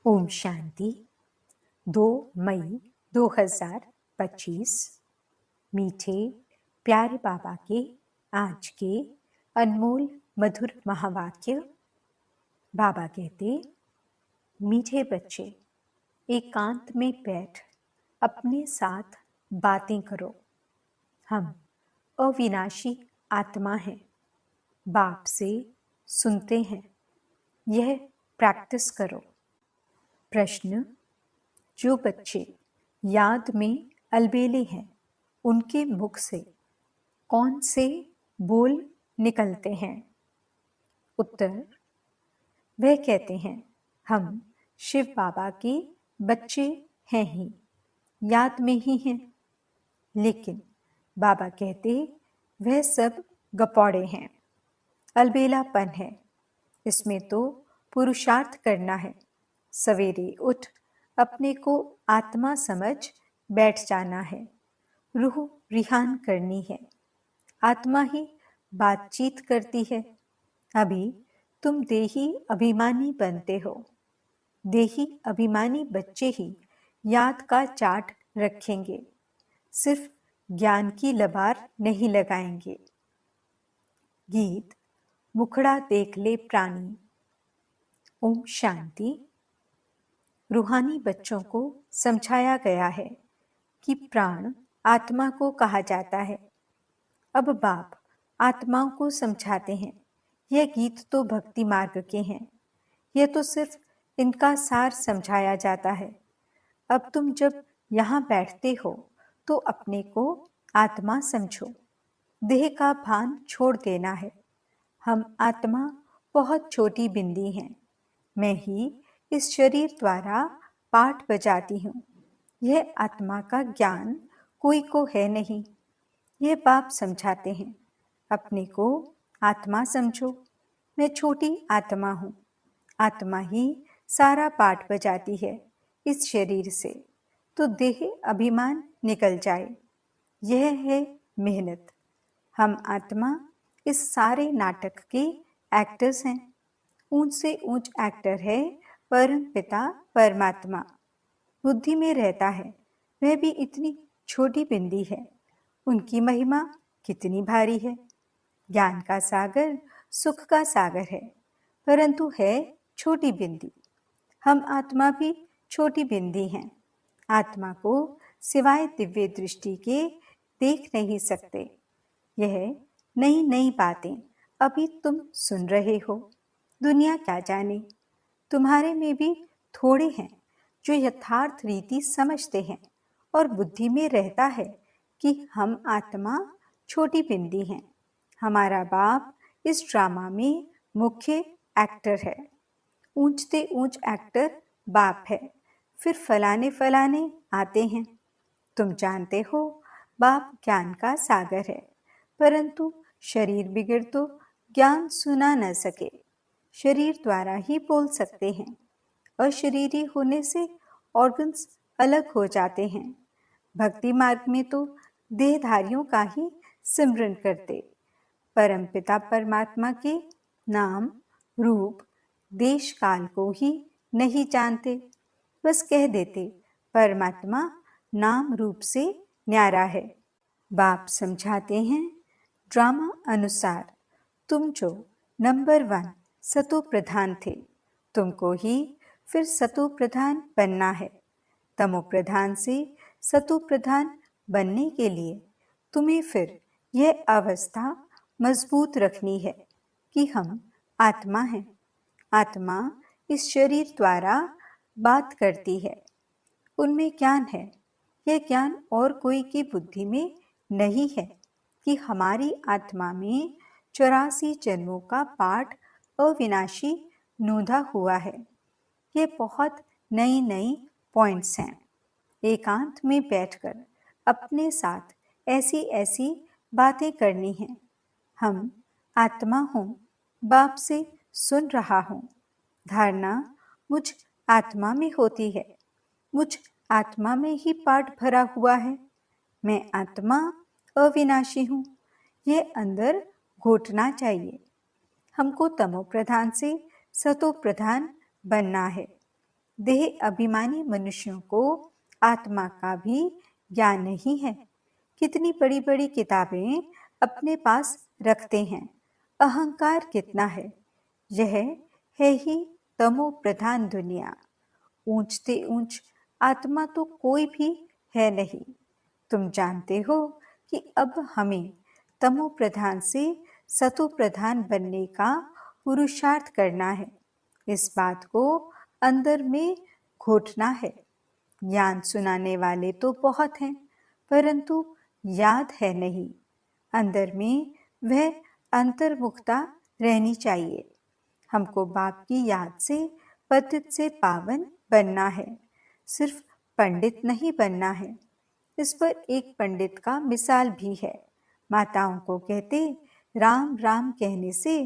ओम शांति। 2 मई 2025 मीठे प्यारे बाबा के आज के अनमोल मधुर महावाक्य। बाबा कहते, मीठे बच्चे एकांत में बैठ अपने साथ बातें करो। हम अविनाशी आत्मा हैं, बाप से सुनते हैं, यह प्रैक्टिस करो। प्रश्न, जो बच्चे याद में अलबेले हैं उनके मुख से कौन से बोल निकलते हैं? उत्तर, वह कहते हैं हम शिव बाबा के बच्चे हैं ही, याद में ही हैं। लेकिन बाबा कहते वह सब गपौड़े हैं, अलबेलापन है, इसमें तो पुरुषार्थ करना है। सवेरे उठ अपने को आत्मा समझ बैठ जाना है, रूह रिहान करनी है। आत्मा ही बातचीत करती है। अभी तुम देही अभिमानी बनते हो। देही अभिमानी बच्चे ही याद का चाट रखेंगे, सिर्फ ज्ञान की लबार नहीं लगाएंगे। गीत मुखड़ा देख ले प्राणी। ओम शांति। रूहानी बच्चों को समझाया गया है कि प्राण आत्मा को कहा जाता है। अब बाप आत्माओं को समझाते हैं। यह गीत तो भक्ति मार्ग के हैं, यह तो सिर्फ इनका सार समझाया जाता है। अब तुम जब यहाँ बैठते हो तो अपने को आत्मा समझो, देह का भान छोड़ देना है। हम आत्मा बहुत छोटी बिंदी हैं, मैं ही इस शरीर द्वारा पाठ बजाती हूँ। यह आत्मा का ज्ञान कोई को है नहीं, यह बाप समझाते हैं। अपने को आत्मा समझो, मैं छोटी आत्मा हूँ। आत्मा ही सारा पाठ बजाती है इस शरीर से, तो देह अभिमान निकल जाए। यह है मेहनत। हम आत्मा इस सारे नाटक के एक्टर्स हैं। ऊंच से ऊंच एक्टर है परम पिता परमात्मा। बुद्धि में रहता है, वह भी इतनी छोटी बिंदी है। उनकी महिमा कितनी भारी है। ज्ञान का सागर सुख का सागर है, परंतु है छोटी बिंदी। हम आत्मा भी छोटी बिंदी हैं। आत्मा को सिवाय दिव्य दृष्टि के देख नहीं सकते। यह नई नई बातें अभी तुम सुन रहे हो। दुनिया क्या जाने, तुम्हारे में भी थोड़े हैं जो यथार्थ रीति समझते हैं और बुद्धि में रहता है कि हम आत्मा छोटी बिंदी हैं। हमारा बाप इस ड्रामा में मुख्य एक्टर है। ऊंचते ऊंच एक्टर बाप है, फिर फलाने फलाने आते हैं। तुम जानते हो बाप ज्ञान का सागर है, परंतु शरीर बिगड़ तो ज्ञान सुना न सके। शरीर द्वारा ही बोल सकते हैं। अशरीरी होने से ऑर्गन्स अलग हो जाते हैं। भक्ति मार्ग में तो देहधारियों का ही सिमरन करते। परमपिता परमात्मा के नाम, रूप, देश काल को ही नहीं जानते। बस कह देते परमात्मा नाम रूप से न्यारा है। बाप समझाते हैं ड्रामा अनुसार तुम जो नंबर 1 सतो प्रधान थे, तुमको ही फिर सतो प्रधान बनना है। तमो प्रधान से सतो प्रधान बनने के लिए तुम्हें फिर यह अवस्था मजबूत रखनी है कि हम आत्मा हैं। आत्मा इस शरीर द्वारा बात करती है। उनमें ज्ञान है। यह ज्ञान और कोई की बुद्धि में नहीं है कि हमारी आत्मा में 84 जन्मों का पाठ अविनाशी नोंधा हुआ है। ये बहुत नई नई पॉइंट्स हैं। एकांत में बैठकर अपने साथ ऐसी ऐसी बातें करनी हैं। हम आत्मा हूँ, बाप से सुन रहा हूँ। धारणा मुझ आत्मा में होती है। मुझ आत्मा में ही पाठ भरा हुआ है। मैं आत्मा अविनाशी हूँ, यह अंदर घोटना चाहिए। हमको तमो प्रधान से सतो प्रधान बनना है। देह अभिमानी मनुष्यों को आत्मा का भी ज्ञान नहीं है। कितनी बड़ी बड़ी किताबें अपने पास रखते हैं, अहंकार कितना है। यह है ही तमो प्रधान दुनिया। ऊंचते ऊंच आत्मा तो कोई भी है नहीं। तुम जानते हो कि अब हमें तमो प्रधान से सतो प्रधान बनने का पुरुषार्थ करना है। इस बात को अंदर में घोटना है। ज्ञान सुनाने वाले तो बहुत हैं, परंतु याद है नहीं। अंदर में वह अंतर्मुखता रहनी चाहिए। हमको बाप की याद से पतित से पावन बनना है, सिर्फ पंडित नहीं बनना है। इस पर एक पंडित का मिसाल भी है। माताओं को कहते राम राम कहने से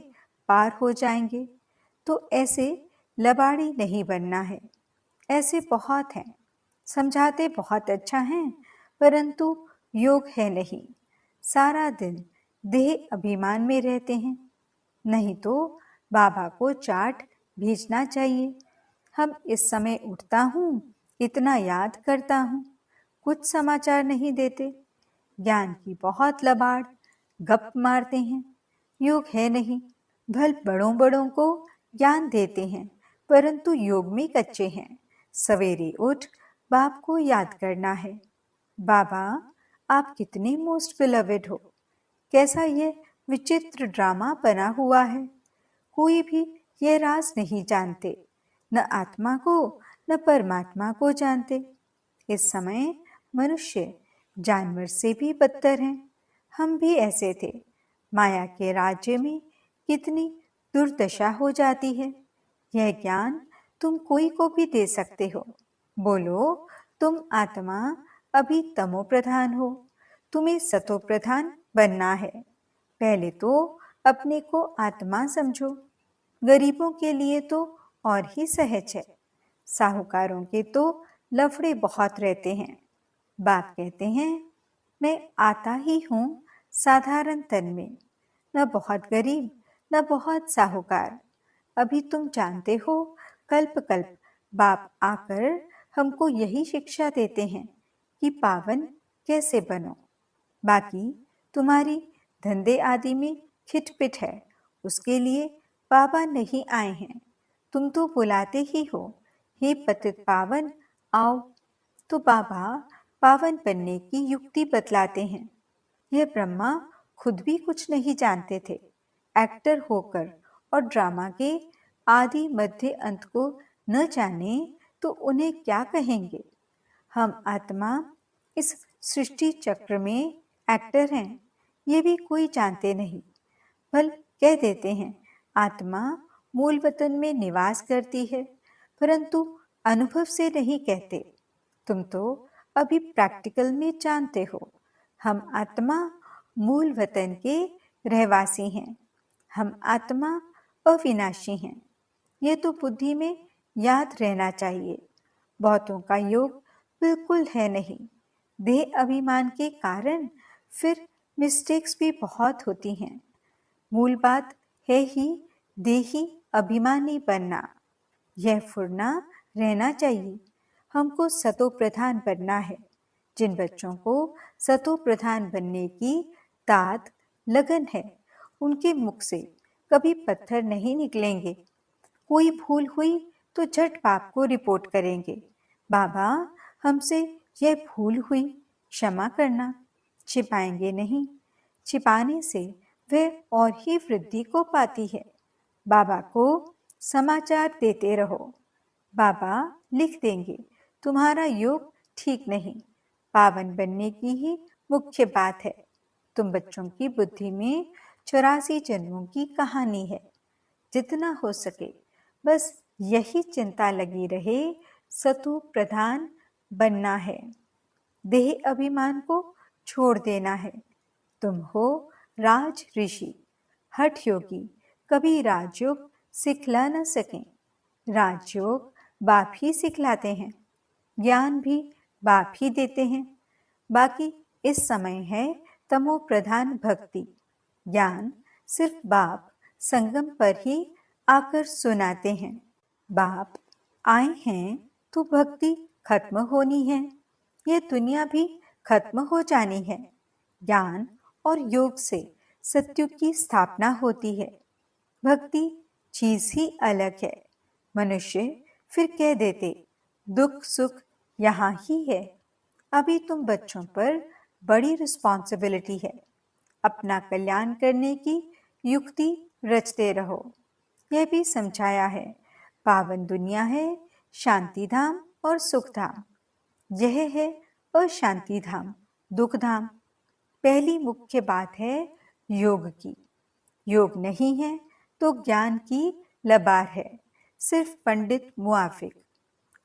पार हो जाएंगे, तो ऐसे लबाड़ी नहीं बनना है। ऐसे बहुत हैं, समझाते बहुत अच्छा है, परंतु योग है नहीं। सारा दिन देह अभिमान में रहते हैं। नहीं तो बाबा को चाट भेजना चाहिए। हम इस समय उठता हूँ, इतना याद करता हूँ, कुछ समाचार नहीं देते। ज्ञान की बहुत लबाड़, गप मारते हैं। योग है नहीं। भल बड़ों बड़ों को ज्ञान देते हैं, परंतु योग में कच्चे हैं। सवेरे उठ बाप को याद करना है। बाबा, आप कितने मोस्ट बिलवेड हो। कैसा यह विचित्र ड्रामा बना हुआ है। कोई भी यह राज नहीं जानते, न आत्मा को न परमात्मा को जानते। इस समय मनुष्य जानवर से भी बदतर हैं। हम भी ऐसे थे। माया के राज्य में कितनी दुर्दशा हो जाती है। यह ज्ञान तुम कोई को भी दे सकते हो। बोलो, तुम आत्मा अभी तमो प्रधान हो, तुम्हें सतो प्रधान बनना है। पहले तो अपने को आत्मा समझो। गरीबों के लिए तो और ही सहज है। साहूकारों के तो लफड़े बहुत रहते हैं। बाप कहते हैं, मैं आता ही हूँ साधारण तन में, न बहुत गरीब न बहुत साहूकार। अभी तुम जानते हो, कल्प कल्प बाप आकर हमको यही शिक्षा देते हैं कि पावन कैसे बनो। बाकी तुम्हारी धंधे आदि में खिटपिट है, उसके लिए बाबा नहीं आए हैं। तुम तो बुलाते ही हो, हे पतित पावन आओ। तो बाबा पावन बनने की युक्ति बतलाते हैं। यह ब्रह्मा खुद भी कुछ नहीं जानते थे। एक्टर होकर और ड्रामा के आदि मध्य अंत को न जाने तो उन्हें क्या कहेंगे। हम आत्मा इस सृष्टि चक्र में एक्टर हैं, ये भी कोई जानते नहीं। भल कह देते हैं आत्मा मूल वतन में निवास करती है, परंतु अनुभव से नहीं कहते। तुम तो अभी प्रैक्टिकल में जानते हो, हम आत्मा मूल वतन के रहवासी हैं। हम आत्मा अविनाशी हैं। ये तो बुद्धि में याद रहना चाहिए। बहुतों का योग बिल्कुल है नहीं। देह अभिमान के कारण फिर मिस्टेक्स भी बहुत होती हैं। मूल बात है ही देही अभिमानी बनना। यह फुरना रहना चाहिए। हमको सतो प्रधान बनना है। जिन बच्चों को सतो प्रधान बनने की तात लगन है, उनके मुख से कभी पत्थर नहीं निकलेंगे। कोई भूल हुई तो झट बाप को रिपोर्ट करेंगे, बाबा हमसे यह भूल हुई, क्षमा करना। छिपाएंगे नहीं। छिपाने से वह और ही वृद्धि को पाती है। बाबा को समाचार देते रहो। बाबा लिख देंगे, तुम्हारा योग ठीक नहीं। पावन बनने की ही मुख्य बात है। तुम बच्चों की बुद्धि में 84 जन्मों की कहानी है। जितना हो सके बस यही चिंता लगी रहे, सतु प्रधान बनना है। देह अभिमान को छोड़ देना है। तुम हो राज ऋषि, हठ योगी, कभी राजयोग सिखला न सकें। राजयोग बाप ही सिखलाते हैं, ज्ञान भी बाप ही देते हैं। बाकी इस समय है तमो प्रधान भक्ति। ज्ञान सिर्फ बाप संगम पर ही आकर सुनाते हैं। बाप आए हैं तो भक्ति खत्म होनी है, ये दुनिया भी खत्म हो जानी है। ज्ञान और योग से सत्युग की स्थापना होती है। भक्ति चीज ही अलग है। मनुष्य फिर कह देते दुख सुख यहाँ ही है। अभी तुम बच्चों पर बड़ी रिस्पॉन्सिबिलिटी है। अपना कल्याण करने की युक्ति रचते रहो। यह भी समझाया है, पावन दुनिया है शांति धाम और सुख धाम। यह है अशांति धाम, दुख धाम। पहली मुख्य बात है योग की। योग नहीं है तो ज्ञान की लबार है, सिर्फ पंडित मुआफिक।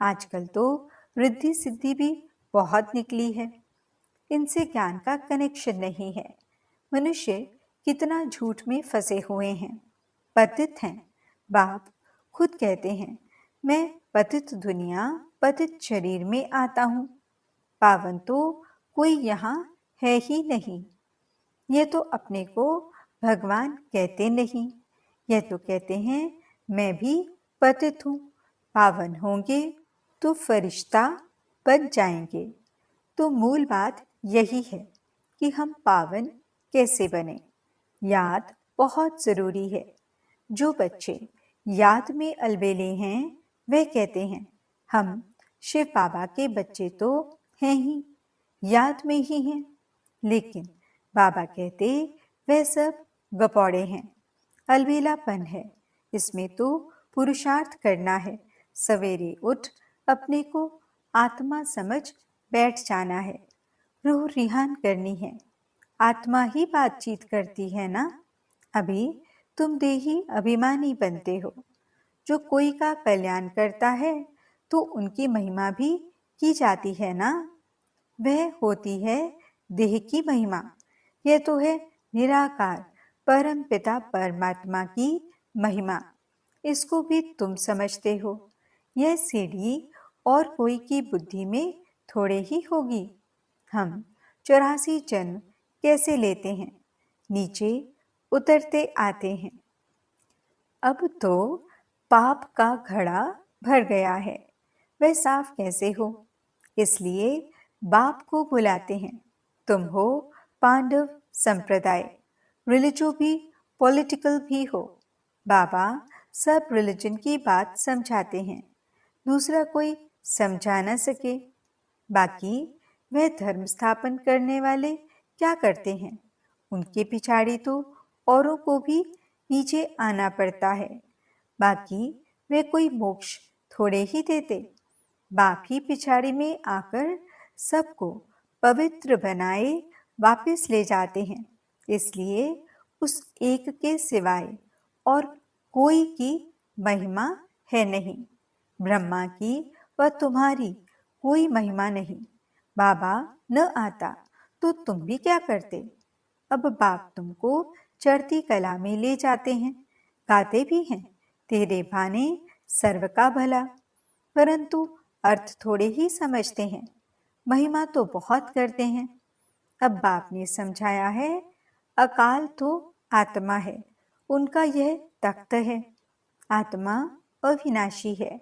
आजकल तो रिद्धि सिद्धि भी बहुत निकली है, इनसे ज्ञान का कनेक्शन नहीं है। मनुष्य कितना झूठ में फंसे हुए हैं, पतित हैं। बाप खुद कहते हैं, मैं पतित दुनिया पतित शरीर में आता हूँ। पावन तो कोई यहाँ है ही नहीं। ये तो अपने को भगवान कहते नहीं, यह तो कहते हैं मैं भी पतित हूँ। पावन होंगे तो फरिश्ता बन जाएंगे। तो मूल बात यही है कि हम पावन कैसे बने। याद बहुत जरूरी है। जो बच्चे याद में अलबेले हैं वे कहते हैं हम शिव बाबा के बच्चे तो हैं ही, याद में ही हैं। लेकिन बाबा कहते वह सब गपौड़े हैं, अलबेलापन है। इसमें तो पुरुषार्थ करना है। सवेरे उठ अपने को आत्मा समझ बैठ जाना है। रूह रिहान करनी है। आत्मा ही बातचीत करती है ना। अभी तुम देही अभिमानी बनते हो। जो कोई का कल्याण करता है तो उनकी महिमा भी की जाती है ना। वह होती है देह की महिमा। यह तो है निराकार परम पिता परमात्मा की महिमा। इसको भी तुम समझते हो। यह सीढ़ी और कोई की बुद्धि में थोड़े ही होगी। हम 84 जन्म कैसे लेते हैं, नीचे उतरते आते हैं। अब तो पाप का घड़ा भर गया है, वह साफ कैसे हो। इसलिए बाप को बुलाते हैं। तुम हो पांडव संप्रदाय, रिलीजो भी पॉलिटिकल भी हो। बाबा सब रिलीजन की बात समझाते हैं, दूसरा कोई समझा न सके। बाकी वह धर्म स्थापन करने वाले क्या करते हैं, उनके पिछाड़ी तो औरों को भी नीचे आना पड़ता है। बाकी वे कोई मोक्ष थोड़े ही देते। बाप ही पिछाड़ी में आकर सबको पवित्र बनाए वापस ले जाते हैं। इसलिए उस एक के सिवाय और कोई की महिमा है नहीं। ब्रह्मा की व तुम्हारी कोई महिमा नहीं। बाबा न आता तो तुम भी क्या करते। अब बाप तुमको चढ़ती कला में ले जाते हैं, गाते भी हैं तेरे भाने सर्व का भला, परंतु अर्थ थोड़े ही समझते हैं। महिमा तो बहुत करते हैं। अब बाप ने समझाया है, अकाल तो आत्मा है, उनका यह तख्त है। आत्मा अविनाशी है,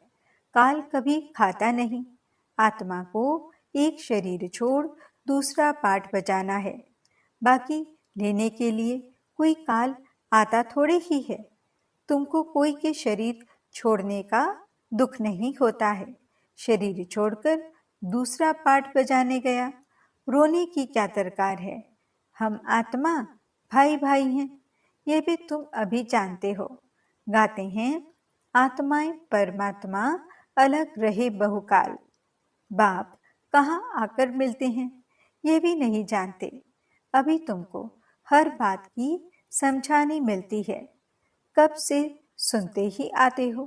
काल कभी खाता नहीं। आत्मा को एक शरीर छोड़ दूसरा पाठ बजाना है। बाकी लेने के लिए कोई काल आता थोड़े ही है। तुमको कोई के शरीर छोड़ने का दुख नहीं होता है। शरीर छोड़कर दूसरा पाठ बजाने गया, रोने की क्या दरकार है। हम आत्मा भाई भाई हैं, ये भी तुम अभी जानते हो। गाते हैं आत्माएं परमात्मा अलग रहे बहुकाल। बाप कहाँ आकर मिलते हैं ये भी नहीं जानते। अभी तुमको हर बात की समझानी मिलती है, कब से सुनते ही आते हो।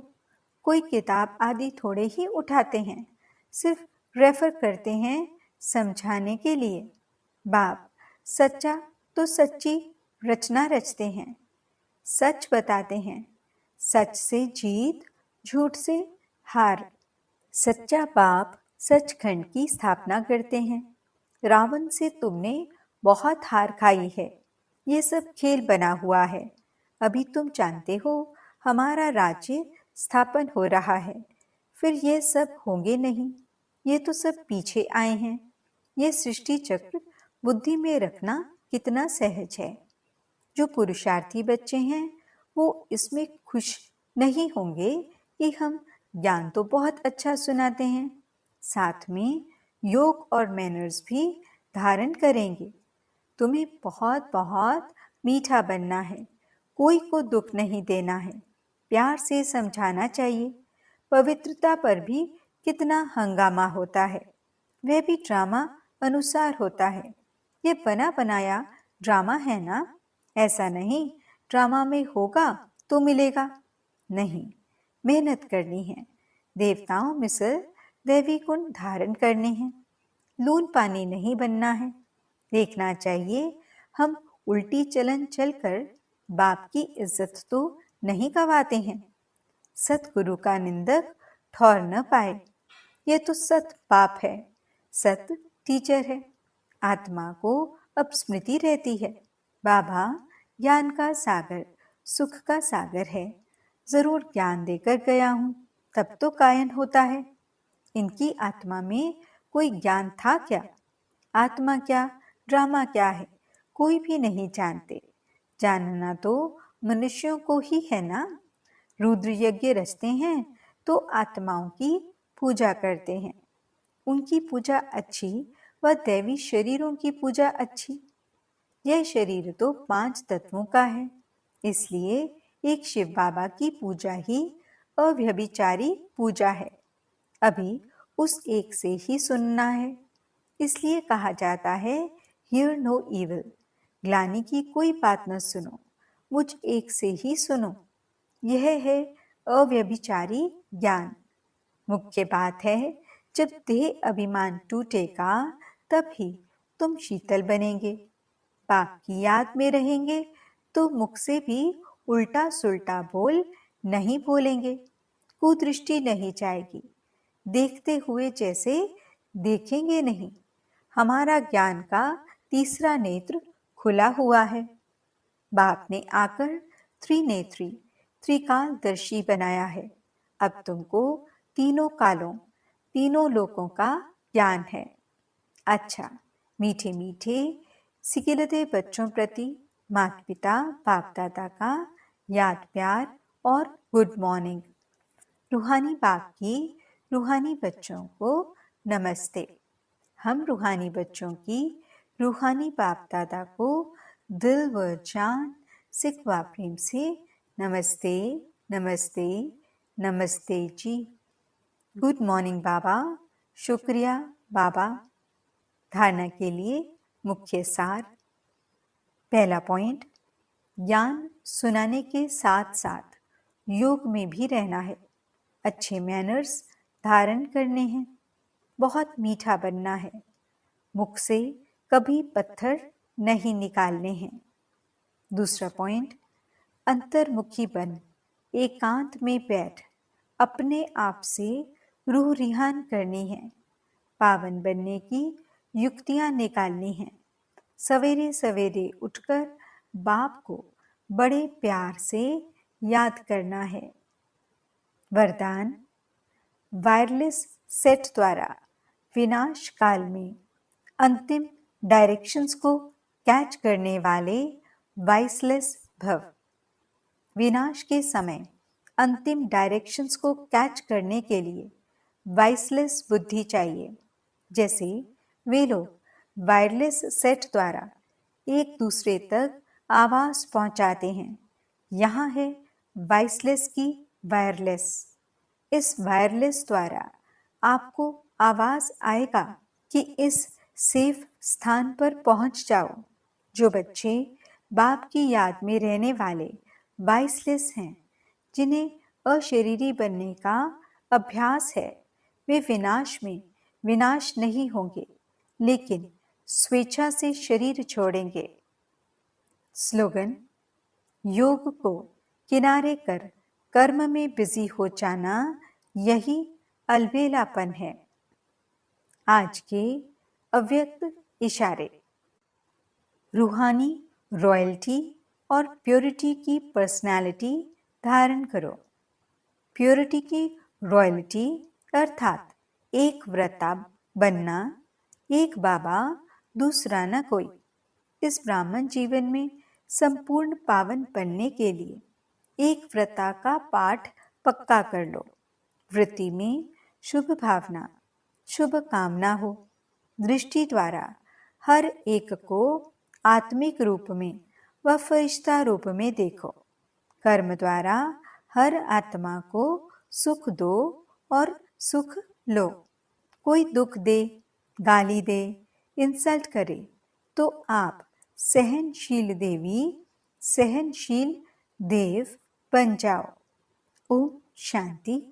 कोई किताब आदि थोड़े ही उठाते हैं, सिर्फ रेफर करते हैं समझाने के लिए। बाप सच्चा तो सच्ची रचना रचते हैं, सच बताते हैं। सच से जीत, झूठ से हार। सच्चा बाप सचखंड की स्थापना करते हैं। रावण से तुमने बहुत हार खाई है, ये सब खेल बना हुआ है। अभी तुम जानते हो हमारा राज्य स्थापन हो रहा है। फिर ये सब होंगे नहीं, ये तो सब पीछे आए हैं। ये सृष्टि चक्र बुद्धि में रखना कितना सहज है। जो पुरुषार्थी बच्चे हैं वो इसमें खुश नहीं होंगे कि हम ज्ञान तो बहुत अच्छा सुनाते हैं, साथ में योग और मैनर्स भी धारण करेंगे। तुम्हें बहुत बहुत मीठा बनना है, कोई को दुख नहीं देना है, प्यार से समझाना चाहिए। पवित्रता पर भी कितना हंगामा होता है, वह भी ड्रामा अनुसार होता है। ये बना बनाया ड्रामा है ना? ऐसा नहीं ड्रामा में होगा तो मिलेगा, नहीं, मेहनत करनी है। देवताओं मिसल दैवी गुण धारण करने हैं, लून पानी नहीं बनना है। देखना चाहिए हम उल्टी चलन चलकर बाप की इज्जत तो नहीं गवाते हैं। सतगुरु का निंदक ठौर न पाए, यह तो सत पाप है। सत टीचर है, आत्मा को अब स्मृति रहती है। बाबा ज्ञान का सागर, सुख का सागर है। जरूर ज्ञान देकर गया हूं, तब तो गायन होता है। इनकी आत्मा में कोई ज्ञान था क्या? आत्मा क्या, ड्रामा क्या है, कोई भी नहीं जानते। जानना तो मनुष्यों को ही है ना। रुद्र यज्ञ रचते हैं तो आत्माओं की पूजा करते हैं। उनकी पूजा अच्छी व दैवी शरीरों की पूजा अच्छी। यह शरीर तो 5 तत्वों का है, इसलिए एक शिव बाबा की पूजा ही अव्यभिचारी पूजा है। अभी उस एक से ही सुनना है, इसलिए कहा जाता है हियर नो इविल, ग्लानि की कोई बात न सुनो, मुझ एक से ही सुनो। यह है अव्यभिचारी ज्ञान। मुख्य बात है जब देह अभिमान टूटेगा तब ही तुम शीतल बनेंगे। बाप की याद में रहेंगे तो मुख से भी उल्टा सुल्टा बोल नहीं बोलेंगे, कुदृष्टि नहीं जाएगी, देखते हुए जैसे देखेंगे नहीं। हमारा ज्ञान का तीसरा नेत्र खुला हुआ है। बाप ने आकर त्रिनेत्री त्रिकालदर्शी बनाया है। अब तुमको तीनों कालों, तीनों लोकों का ज्ञान है। अच्छा, मीठे मीठे सिकिलते बच्चों प्रति माता पिता बाप दादा का याद प्यार और गुड मॉर्निंग। रूहानी बाप की रूहानी बच्चों को नमस्ते। हम रूहानी बच्चों की रूहानी बाप दादा को दिल व जान सिकवा प्रेम से नमस्ते नमस्ते नमस्ते जी। गुड मॉर्निंग बाबा। शुक्रिया बाबा। धारणा के लिए मुख्य सार। पहला पॉइंट, ज्ञान सुनाने के साथ साथ योग में भी रहना है। अच्छे मैनर्स धारण करने हैं, बहुत मीठा बनना है, मुख से कभी पत्थर नहीं निकालने हैं। दूसरा पॉइंट, अंतर्मुखी बन एकांत में बैठ अपने आप से रूह रिहान करनी है, पावन बनने की युक्तियां निकालनी हैं। सवेरे सवेरे उठकर बाप को बड़े प्यार से याद करना है। वरदान, वायरलेस सेट द्वारा विनाश काल में अंतिम डायरेक्शंस को कैच करने वाले वाइसलेस भव। विनाश के समय अंतिम डायरेक्शंस को कैच करने के लिए वाइसलेस बुद्धि चाहिए। जैसे वे लोग वायरलेस सेट द्वारा एक दूसरे तक आवाज पहुंचाते हैं, यहाँ है वाइसलेस की वायरलेस। इस वायरलेस द्वारा आपको आवाज आएगा कि इस सेफ स्थान पर पहुंच जाओ। जो बच्चे बाप की याद में रहने वाले वाइसलेस हैं, जिन्हें अशरीरी बनने का अभ्यास है, वे विनाश में विनाश नहीं होंगे, लेकिन स्वेच्छा से शरीर छोड़ेंगे। स्लोगन, योग को किनारे कर कर्म में बिजी हो जाना, यही अलबेलापन है। आज के अव्यक्त इशारे। रूहानी रॉयल्टी और प्योरिटी की पर्सनालिटी धारण करो। प्योरिटी की रॉयल्टी अर्थात एक व्रता बनना, एक बाबा दूसरा न कोई। इस ब्राह्मण जीवन में संपूर्ण पावन बनने के लिए एक व्रता का पाठ पक्का कर लो। वृत्ति में शुभ भावना, शुभ कामना हो। दृष्टि द्वारा हर एक को आत्मिक रूप में व फरिश्ता रूप में देखो। कर्म द्वारा हर आत्मा को सुख दो और सुख लो। कोई दुख दे, गाली दे, इंसल्ट करे तो आप सहनशील देवी, सहनशील देव बन जाओ। ओम शांति।